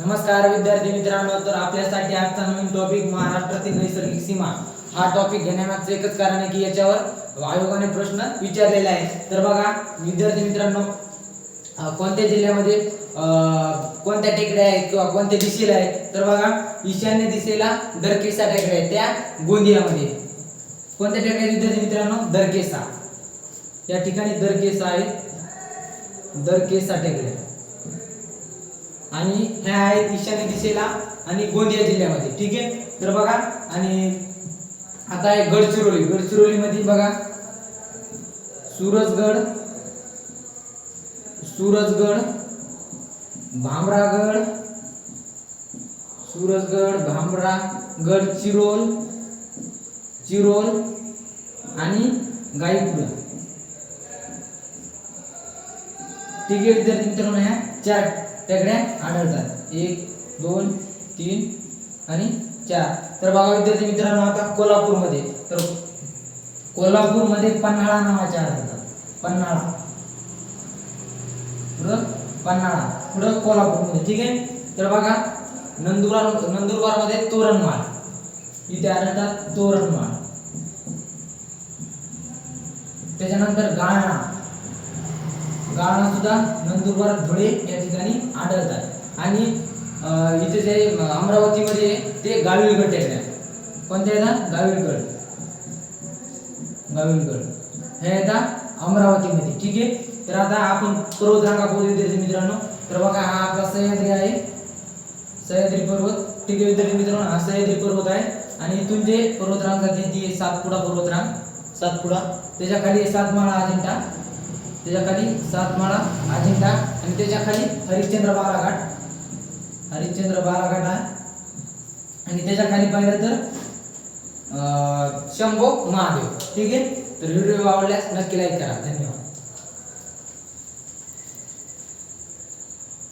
नमस्कार विद्यार्थी मित्रांनो, तर आपल्यासाठी आजचा नवीन टॉपिक महाराष्ट्रातील नैसर्गिक सीमा हा टॉपिक घेण्यामागचं एकच कारण आहे की याच्यावर आयोगाने प्रश्न विचारलेला आहे। तर बघा विद्यार्थी मित्रांनो, कोणत्या जिल्ह्यामध्ये कोणत्या टेकड्या आहेत किंवा कोणत्या दिशेला आहेत, तर बघा ईशान्य दिशेला दरकेसा टेकड्या आहेत, त्या गोंदियामध्ये। कोणत्या टेकड्या आहेत विद्यार्थी मित्रांनो? दरकेसा, या ठिकाणी दरकेसा आहे, दरकेसा टेकड्या, आणि ह्या आहेत ईशान्य दिशेला आणि गोंदिया जिल्ह्यामध्ये। ठीक आहे, तर बघा आणि आता आहे गडचिरोली। गडचिरोली मध्ये बघा सूरजगड, सूरजगड, भामरागड, सूरजगड, भामरागड, चिरोल, चिरोल आणि गाईपुरा। ठीक आहे विद्यार्थी मित्रांनो, ह्या चार टेकड्या आढळतात, 1 2 3 आणि 4। तर बघा विद्यार्थी मित्रांनो, आता कोल्हापूरमध्ये, तर कोल्हापूरमध्ये पन्हाळा नावाचे आढळतात, पन्हाळा, पुढं पन्हाळा, पुढं कोल्हापूरमध्ये। ठीक आहे, तर बघा नंदुरबारमध्ये तोरणमाळ, इथे आढळतात तोरणमाळ। त्याच्यानंतर गाळणा, गाळणा सुद्धा नंदुरबार, धुळे या ठिकाणी आढळतात। आणि इथे जे अमरावतीमध्ये ते गाविलगड टेकड्या, कोणत्या येतात? गाविलगड, गाविलगड हे येतात अमरावतीमध्ये। ठीक आहे, तर आता आपण पर्वतरांगा बघू विद्यार्थी मित्रांनो। तर बघा हा आपला सह्याद्री आहे, सह्याद्री पर्वत। ठीक आहे विद्यार्थी मित्रांनो, हा सह्याद्री पर्वत आहे आणि इथून जे पर्वतरांग जाते ती सातपुडा पर्वतरांग, सातपुडा, त्याच्या खाली सातमाळा अजिंठा, त्याच्या खाली सातमाळा अजिंठा, आणि त्याच्या खाली हरिश्चंद्र बालाघाट, हरिश्चंद्र बालाघाट आहे, आणि त्याच्या खाली पाहिलं तर शंभो महादेव। ठीक आहे, तर व्हिडिओ आवडल्यास नक्की लाईक करा, धन्यवाद।